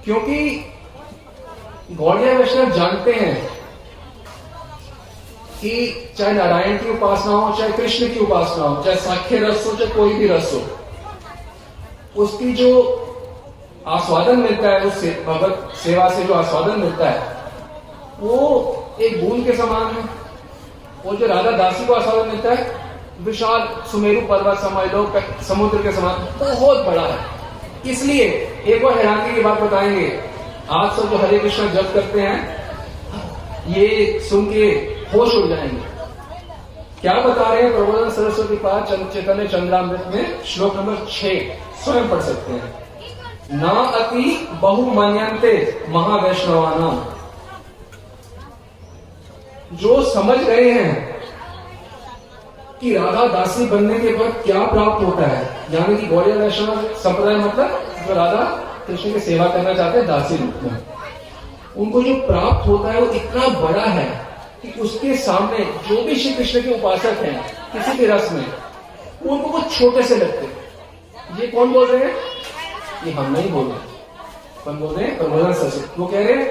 क्योंकि गौड़िया वैष्णव जानते हैं कि चाहे नारायण की उपासना हो, चाहे कृष्ण की उपासना हो, चाहे साख्य रस हो, चाहे कोई भी रस हो, उसकी जो आस्वादन मिलता है, उससे भगवत सेवा से जो आस्वादन मिलता है वो एक बूंद के समान है। वो जो राधा दासी को आस्वादन मिलता है विशाल सुमेरु पर्वत समझ लो, समुद्र के समान बहुत बड़ा है। इसलिए एक और हैरानी की बात बताएंगे। आप सब जो हरे कृष्ण जप करते हैं ये सुन के होश उड़ जाएंगे। क्या बता रहे हैं प्रबोधन सरस्वती पाद चैतन्य चंद्रामृत में श्लोक नंबर 6 स्वयं पढ़ सकते हैं। ना अति बहुमन्यन्ते महावैष्णवानाम। जो समझ रहे हैं कि राधा दासी बनने के बाद क्या प्राप्त होता है, यानी कि गौड़िया वैष्णव संप्रदाय मतलब जो राधा कृष्ण की सेवा करना चाहते हैं दासी रूप में, उनको जो प्राप्त होता है वो इतना बड़ा है कि उसके सामने जो भी श्री कृष्ण के उपासक हैं किसी भी रस में, उनको वो छोटे से लगते हैं। ये कौन बोल रहे हैं? ये हम नहीं बोल रहे। कौन बोल रहे हैं? प्रबोधन सरस्वती। वो कह रहे हैं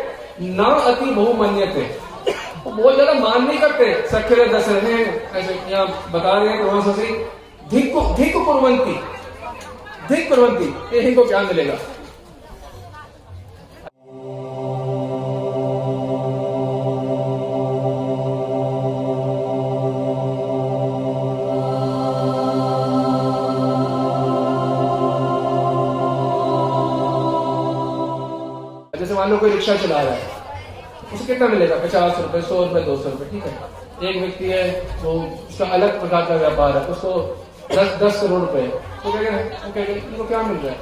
ना अति बहुमन्यते। बहुत ज्यादा मान नहीं करते। सख्य दस रहे ऐसे यहाँ बता रहे हैं प्रबोधन सरस्वती धिक कुर्वन्ति, इनको क्या मिलेगा? जैसे मान लो कोई रिक्शा चला रहा है, उसे कितना मिलेगा? 50 रुपए, 100 रुपए, 200 रुपए, ठीक है। एक व्यक्ति है वो उसका अलग प्रकार का व्यापार है, उसको 10 करोड़ रुपए, तो क्या कहेगा क्या मिल रहा है?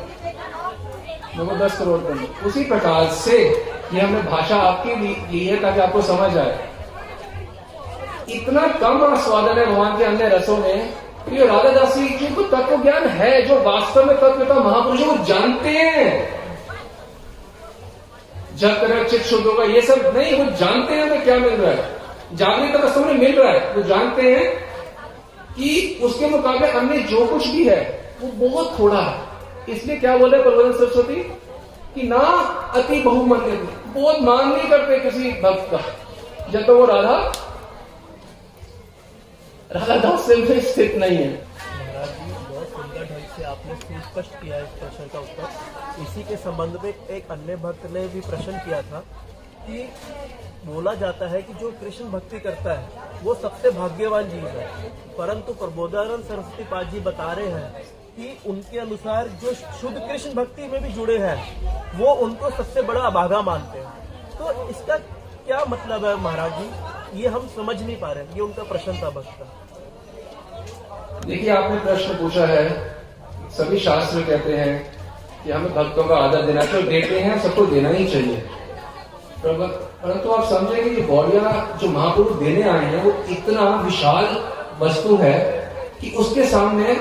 मेरे 10 करोड़ रुपए। उसी प्रकार से ये हमने भाषा आपके ली है ताकि आपको समझ आए। इतना कम आस्वादन है भगवान के अन्य रसों में कि राधा दासी जिनको तत्व ज्ञान है, जो वास्तव में तत्वता महापुरुष वो जानते हैं जब तरह चित शुद्ध होगा, ये सब नहीं, वो जानते हैं हमें क्या मिल रहा है, जागृत अवस्था में मिल रहा है। वो जानते हैं कि उसके मुकाबले अन्य जो कुछ भी है वो बहुत थोड़ा है। इसलिए क्या बोले प्रबोधन सरस्वती कि ना अति बहुमन्य, बहुत मान नहीं करते किसी भक्त का जब तक वो राधा दास से स्थित नहीं है। महाराज जी बहुत सुंदर ढंग से आपने सुस्पष्ट किया इस प्रश्न का उत्तर। इसी के संबंध में एक अन्य भक्त ने भी प्रश्न किया था कि बोला जाता है कि जो कृष्ण भक्ति करता है वो सबसे भाग्यवान जीव है, परंतु प्रबोधानंद सरस्वती पाद जी बता रहे हैं कि उनके अनुसार जो शुद्ध कृष्ण भक्ति में भी जुड़े हैं वो उनको सबसे बड़ा अभागा मानते हैं। तो इसका क्या मतलब है महाराज जी? ये हम समझ नहीं पा रहे। ये उनका प्रश्न था भक्त का। देखिए, आपने प्रश्न पूछा है, सभी शास्त्र कहते हैं कि हमें भक्तों का आदर देना चाहिए, देते हैं, सबको देना ही चाहिए। परंतु आप समझे कि गौड़िया जो महापुरुष देने आए हैं वो इतना विशाल वस्तु है कि उसके सामने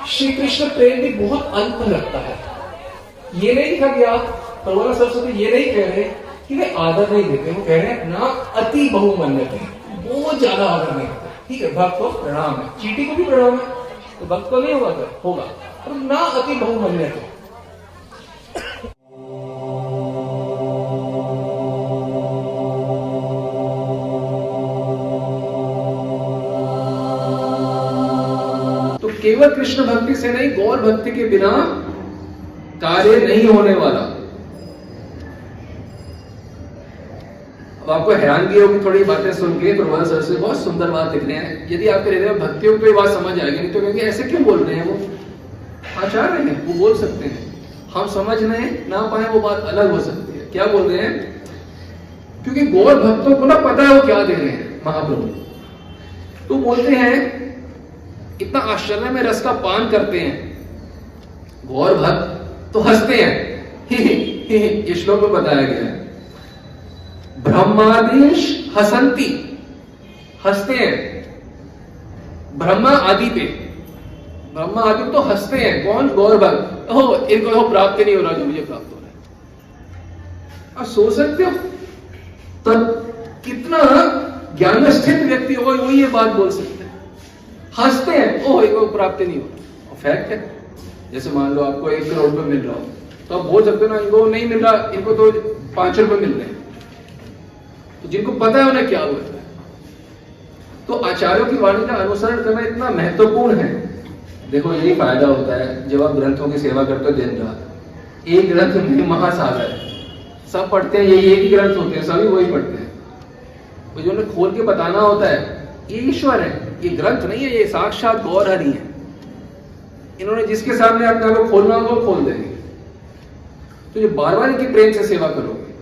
श्री कृष्ण प्रेम भी बहुत अल्प लगता है। ये नहीं लिखा गया, प्रबोधन सरस्वती ये नहीं कह रहे कि वे आदर नहीं देते, वो कह रहे हैं ना अति बहुमन्यते, बहुत ज्यादा आदर नहीं करते। ठीक है, भक्त को प्रणाम है, चींटी को भी प्रणाम है, तो भक्त को नहीं होगा, पर ना अति बहुमन्यते। तो केवल कृष्ण भक्ति से नहीं, गौर भक्ति के बिना कार्य नहीं होने वाला। अब आपको हैरानगी होगी थोड़ी बातें सुन के, प्रबोधन सरस्वती बहुत सुंदर बात लिख रहे हैं। यदि आपके हृदय में भक्ति हो तो ये बात समझ आएगी, नहीं तो कहेंगे ऐसे क्यों बोल रहे हैं, वो आचार्य हैं, वो बोल सकते हैं, हम समझ नहीं ना पाए वो बात अलग हो सकती है। क्या बोल रहे हैं? क्योंकि गौर भक्तों को ना पता है वो क्या दे रहे हैं महाप्रभु, तो बोलते हैं इतना आश्चर्य में रस का पान करते हैं गौर भक्त तो हंसते हैं। इस श्लोक में बताया गया है ब्रह्मादीश हसंती, हंसते हैं ब्रह्मा आदि पे, ब्रह्मा आदि तो हंसते हैं। कौन? गौर भक्त। ओह, इनको प्राप्त नहीं हो रहा जो मुझे प्राप्त हो रहा है। आप सोच सकते हो तब कितना ज्ञान स्थित व्यक्ति हो वो ये बात बोल सकते हैं। हंसते हैं, ओह इनको प्राप्त नहीं हो रहा। फैक्ट है, जैसे मान लो आपको 1 करोड़ रुपए मिल रहा हो, तो आप बोल सकते हो ना, इनको नहीं मिल रहा, इनको तो 5 रुपए मिल रहे हैं। तो जिनको पता है उन्हें क्या हुआ है। तो आचार्यों की वाणी का अनुसरण करना इतना महत्वपूर्ण है। देखो यही फायदा होता है जब आप ग्रंथों की सेवा करते हो दिन रात। एक ग्रंथ में महासागर है, सब पढ़ते हैं, यही एक ही ग्रंथ होते हैं, सभी वही पढ़ते हैं। तो जो उन्हें खोल के बताना होता है, ये ईश्वर है, ये ग्रंथ नहीं है, ये साक्षात गौर हरि है। इन्होंने जिसके सामने अपने आप को खोलना होगा वो खोल देंगे। तो जो बार बार इनकी प्रेम से सेवा करोगे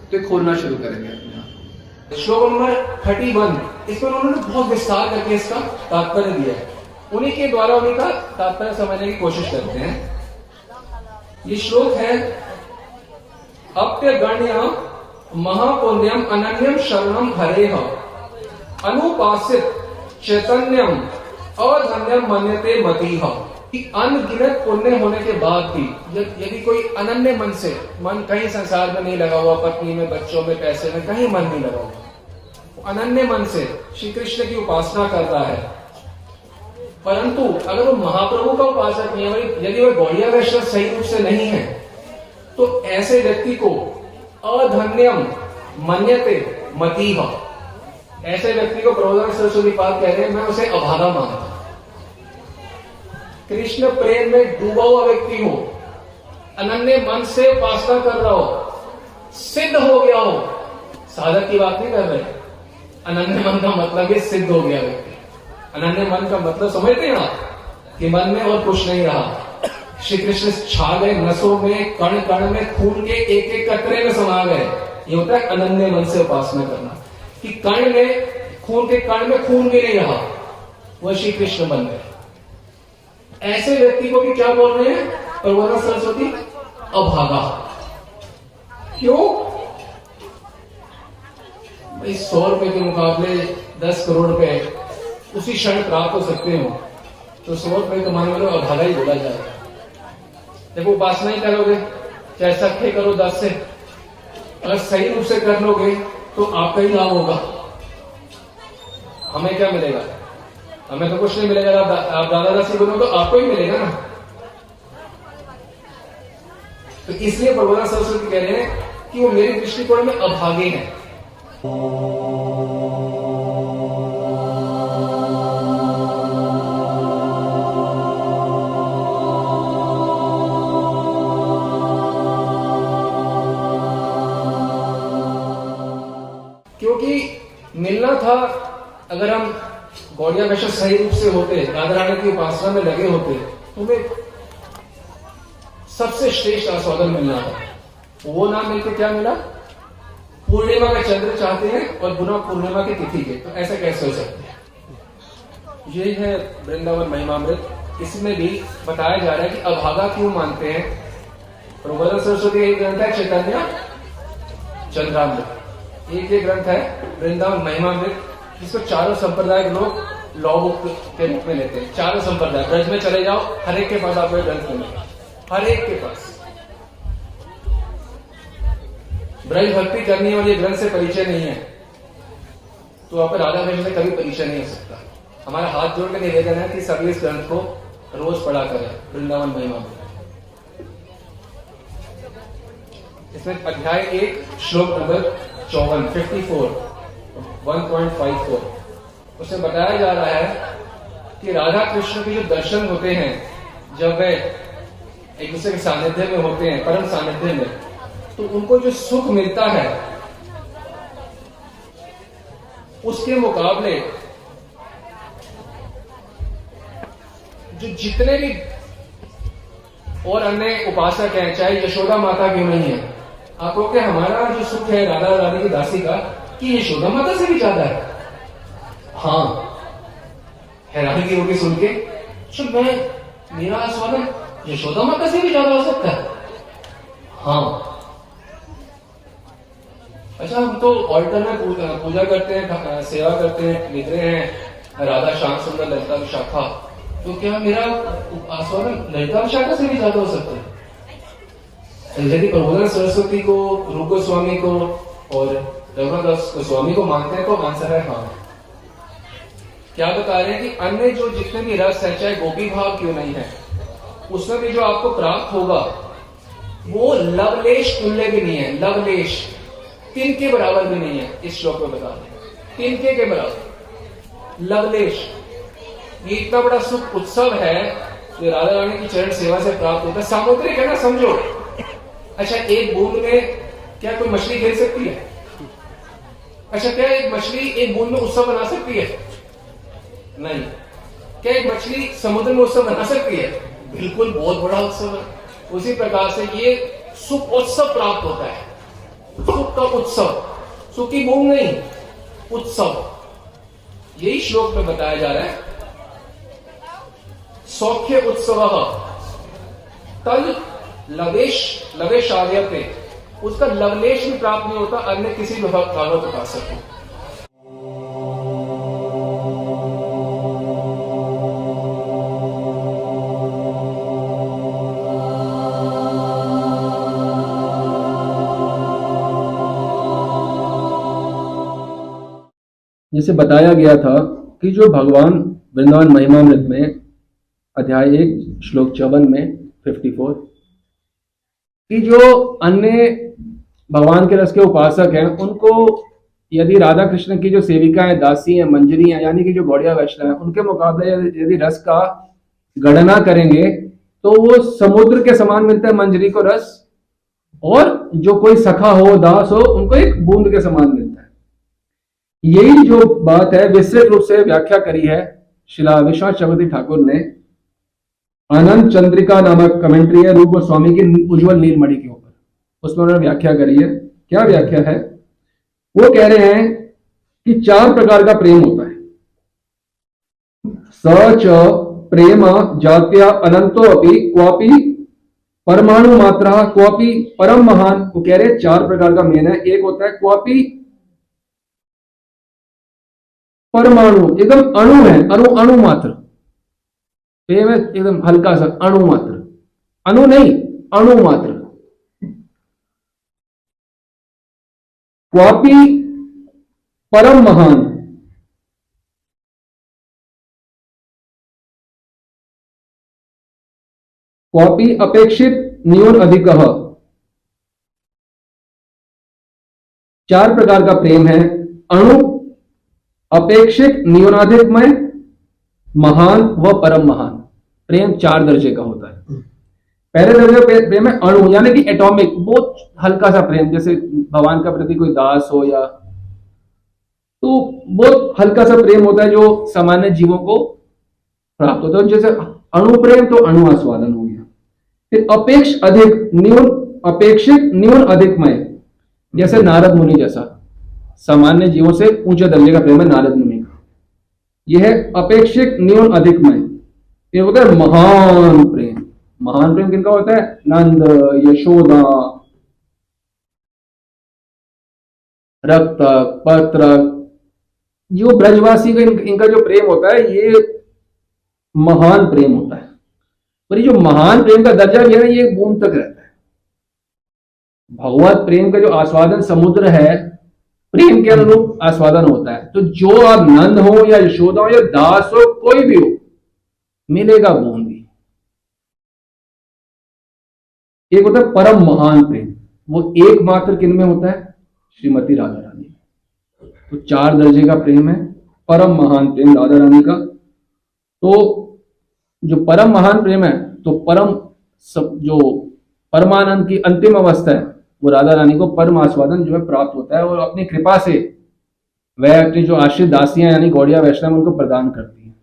तो ये खोलना शुरू करेंगे अपने आप। श्लोक नंबर 31, इसमें उन्होंने बहुत विस्तार करके इसका तात्पर्य दिया है। उन्हीं के द्वारा उन्हीं का तात्पर्य समझने की कोशिश करते हैं। ये श्लोक है, अप्यगण्य महापुण्यम अनन्यम शरणम हरेह अनुपासित चैतन्यम अधन्यम मन्यते मतीह। कि अनगिनत पुण्य होने के बाद भी यदि कोई अनन्य मन से, मन कहीं संसार में नहीं लगा हुआ, पत्नी में, बच्चों में, पैसे में, कहीं मन नहीं लगा हुआ, अनन्य मन से श्री कृष्ण की उपासना करता है, परंतु अगर वो महाप्रभु का उपासक नहीं है, यदि वह गौड़िया वैष्णव सही रूप से नहीं है, तो ऐसे व्यक्ति को अधन्यम मन्यते मतीह, ऐसे व्यक्ति को प्रबोधन सरस्वती पाद कह रहे हैं, मैं उसे अभागा मानता हूं। कृष्ण प्रेम में डूबा हुआ व्यक्ति हो, अनन्य मन से उपासना कर रहा हो, सिद्ध हो गया हो, साधक की बात नहीं कर रहे, अनन्य मन का मतलब ये सिद्ध हो गया व्यक्ति। अनन्य मन का मतलब समझते हैं आप, कि मन में और कुछ नहीं रहा, श्री कृष्ण छा गए नसों में, कण कण में, खून के एक एक कतरे में समा गए। ये होता है अनन्य मन से उपासना करना, कि कण में, खून के कण में खून भी नहीं रहा, वह श्री कृष्ण बन गए। ऐसे व्यक्ति को भी क्या बोल रहे हैं प्रबोधन सरस्वती? अभागा। क्यों? भाई 100 रुपए के मुकाबले 10 करोड़ रुपए उसी क्षण प्राप्त हो सकते हो, तो 100 रुपए कमाने वालों अभागा ही बोला जाएगा। देखो उपासना ही करोगे, चाहे सख्ते करो 10 से, अगर सही रूप से कर लोगे तो आपका ही लाभ होगा। हमें क्या मिलेगा? हमें तो कुछ नहीं मिलेगा। आप दादा दासी बनो तो आपको ही मिलेगा ना। तो इसलिए प्रबोधन सरस्वती कह रहे हैं कि वो मेरे दृष्टिकोण में अभागे हैं। क्योंकि मिलना था, अगर हम गौड़िया वैष्णव सही रूप से होते, राधा रानी की उपासना में लगे होते, तो हमें सबसे श्रेष्ठ आस्वादन मिलना था। वो ना मिलकर क्या मिला? पूर्णिमा का चंद्र चाहते हैं और गुना पूर्णिमा की तिथि के, तो ऐसा कैसे हो सकता है? ये है वृंदावन महिमामृत। इसमें भी बताया जा रहा है कि अभागा क्यों मानते हैं। प्रबोधन सरस्वती एक ग्रंथ है चैतन्य चंद्रामृत, एक ये ग्रंथ है वृंदावन महिमामृत, जिसको चारों संप्रदाय के लोग लॉ बुक के रूप में लेते हैं। चारों संप्रदाय, ब्रज में चले जाओ, हर एक के पास आपको ग्रंथ मिलेगा, हर एक के पास। ब्रज भक्ति करनी और ये ग्रंथ से परिचय नहीं है, तो आपका राधा कृष्ण से कभी परिचय नहीं हो सकता। हमारा हाथ जोड़ के निवेदन है कि सभी इस ग्रंथ को रोज पढ़ा करें, वृंदावन महिमा में। इसमें अध्याय 1 श्लोक नंबर 54 1.54 उसमें बताया जा रहा है कि राधा कृष्ण के जो दर्शन होते हैं, जब वे एक दूसरे के सानिध्य में होते हैं, परम सानिध्य में, तो उनको जो सुख मिलता है उसके मुकाबले जो जितने भी और अन्य उपासक हैं, चाहे यशोदा माता क्यों नहीं है, आप लोग हमारा जो सुख है राधा रानी की दासी का, कि यशोदा माता से भी ज्यादा है। हाँ, हैरानी की होगी सुन के, मेरा आस्वादन यशोदा माता से भी ज्यादा हो सकता है। हाँ, अच्छा, हम तो ऑल्टर में पूजा करते हैं, सेवा करते हैं, लिख रहे हैं राधा श्याम सुंदर ललिता विशाखा, तो क्या मेरा आस्वादन ललिता विशाखा से भी ज्यादा हो सकता है? यदि प्रबोधन सरस्वती को, रूप गोस्वामी को और रघुनाथ गोस्वामी को मानते हैं तो आंसर है हाँ। क्या बता रहे हैं कि अन्य जो जितने भी रस है, चाहे गोपी भाव क्यों नहीं है, उसमें भी जो आपको प्राप्त होगा वो लवलेश तुल्य भी नहीं है, लवलेश तिनके बराबर भी नहीं है। इस श्लोक में बता दें, तिनके के बराबर लवलेश। ये इतना बड़ा सुख उत्सव है जो राधा रानी की चरण सेवा से प्राप्त होता है। सामुद्रिक है ना, समझो। अच्छा, एक बूंद में क्या कोई मछली खेल सकती है? अच्छा, क्या एक मछली एक बूंद में उत्सव बना सकती है? नहीं। क्या एक मछली समुद्र में उत्सव बना सकती है? बिल्कुल, बहुत बड़ा उत्सव है। उसी प्रकार से ये सुख उत्सव प्राप्त होता है, सुख का उत्सव, सुख की बूंद नहीं, उत्सव। यही श्लोक में बताया जा रहा है। सौख्य उत्सव तल लवेश आर्यते, उसका लवलेश भी प्राप्त नहीं होता अन्य किसी भी भागवत उपासक को। जैसे बताया गया था कि जो भगवान वृंदावन महिमामृत में अध्याय 1 श्लोक 54 में 54 कि जो अन्य भगवान के रस के उपासक हैं उनको यदि राधा कृष्ण की जो सेविकाएं, दासी हैं, मंजरी हैं, यानी कि जो गौड़िया वैष्णव हैं, उनके मुकाबले यदि रस का गणना करेंगे तो वो समुद्र के समान मिलता है मंजरी को रस, और जो कोई सखा हो, दास हो, उनको एक बूंद के समान मिलता है। यही जो बात है विस्तृत रूप से व्याख्या करी है श्रीला विश्वनाथ चक्रवर्ती ठाकुर ने। आनंद चंद्रिका नामक कमेंट्री है रूप गोस्वामी की उज्ज्वल नीलमणि के ऊपर, उसमें उन्होंने व्याख्या करी है। क्या व्याख्या है? वो कह रहे हैं कि 4 प्रकार का प्रेम होता है। सच प्रेम जात्या अनंतो अपि क्वापि परमाणु मात्रा क्वापि परम महान। वो कह रहे हैं 4 प्रकार का मेन है। एक होता है क्वापि परमाणु, एकदम अणु है, अणु मात्र प्रेम है, एकदम हल्का सा अणु मात्र, अणु नहीं, अणु मात्र। क्वापि परम महान, क्वापि अपेक्षित न्यून अधिक। 4 प्रकार का प्रेम है। अणु, अपेक्षित, न्यूनाधिकमय, महान व परम महान। प्रेम 4 दर्जे का होता है। पहले दर्जे का प्रेम है अणु, यानी कि एटॉमिक, बहुत हल्का सा प्रेम, जैसे भगवान का प्रति कोई दास हो या, तो बहुत हल्का सा प्रेम होता है जो सामान्य जीवों को प्राप्त होता है। जैसे अणु प्रेम तो अणु आस्वादन हो गया। फिर अपेक्ष अधिक न्यून, अपेक्षित न्यून अधिकमय, जैसे नारद मुनि जैसा सामान्य जीवों से ऊंचे दर्जे का प्रेम है नारद मुनि का। यह है अपेक्षित न्यून अधिकमय। ये होता है महान प्रेम। महान प्रेम किनका होता है? नंद, यशोदा, रक्तक, पत्रक, जो ब्रजवासी का इनका जो प्रेम होता है ये महान प्रेम होता है। पर ये जो महान प्रेम का दर्जा भी है ना, ये बूंद तक रहता है। भगवत प्रेम का जो आस्वादन समुद्र है, प्रेम के अनुरूप आस्वादन होता है। तो जो आप नंद हो या यशोदा हो या दास हो, कोई भी हो, मिलेगा बूंद ही। एक होता है परम महान प्रेम, वो एकमात्र किन में होता है? श्रीमती राधा रानी। तो 4 दर्जे का प्रेम है परम महान प्रेम राधा रानी का। तो जो परम महान प्रेम है, तो परम जो परमानंद की अंतिम अवस्था है, वो राधा रानी को परम आस्वादन जो है प्राप्त होता है, और अपनी कृपा से वह अपनी जो आश्रित दासियां यानी गौड़िया वैष्णव उनको प्रदान करती है।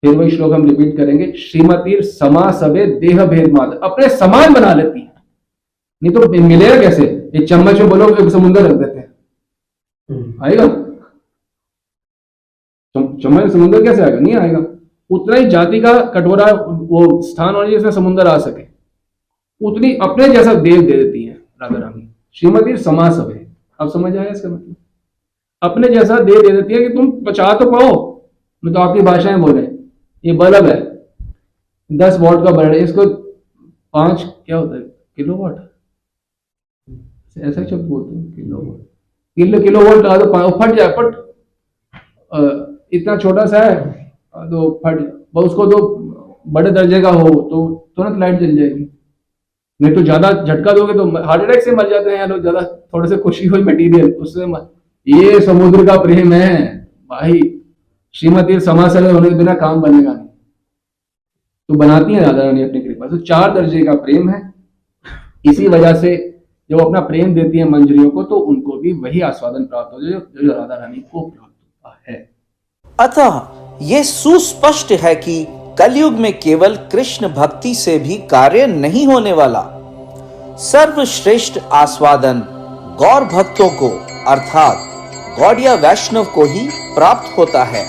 फिर वही श्लोक हम रिपीट करेंगे। श्रीमती समा सबे देह भेद मात्र, अपने समान बना लेती है। नहीं तो मिलेगा कैसे? एक चम्मच में बोलो एक समुद्र रख देते हैं, आएगा? चम्मच में समुद्र कैसे आएगा? नहीं आएगा। उतना ही जाति का कटोरा वो स्थान होना जिसमें समुद्र आ सके, उतनी अपने जैसा देव दे देती है राधा रानी। श्रीमती समा सबे, अब समझ आया इसका मतलब? अपने जैसा देव दे देती है कि तुम बचा तो पाओ। मैं तो आपकी भाषाएं बोले, ये बल्ब है 10 वॉट का बल्ब है, इसको 5 क्या होता है किलो वॉट, ऐसा ही शब्द बोलते हैं किलो वॉट, किलो वॉट लगा दो फट जाए, फट इतना छोटा सा है तो फट, उसको तो बड़े दर्जे का हो तो तुरंत लाइट जल जाएगी। नहीं तो ज्यादा झटका दोगे तो हार्ट अटैक से मर जाते हैं लोग, ज्यादा थोड़े से खुशी हुई मटेरियल उससे ये समुद्र का प्रेम है भाई। श्रीमती समासर होने के बिना काम बनेगा नहीं, तो बनाती है राधा रानी अपनी कृपा से। 4 दर्जे का प्रेम है। इसी वजह से जब अपना प्रेम देती है मंजरियों को तो उनको भी वही आस्वादन प्राप्त हो जो राधा रानी को प्राप्त होता है। अतः ये सुस्पष्ट है कि कलयुग में केवल कृष्ण भक्ति से भी कार्य नहीं होने वाला। सर्वश्रेष्ठ आस्वादन गौर भक्तों को अर्थात गौड़िया वैष्णव को ही प्राप्त होता है।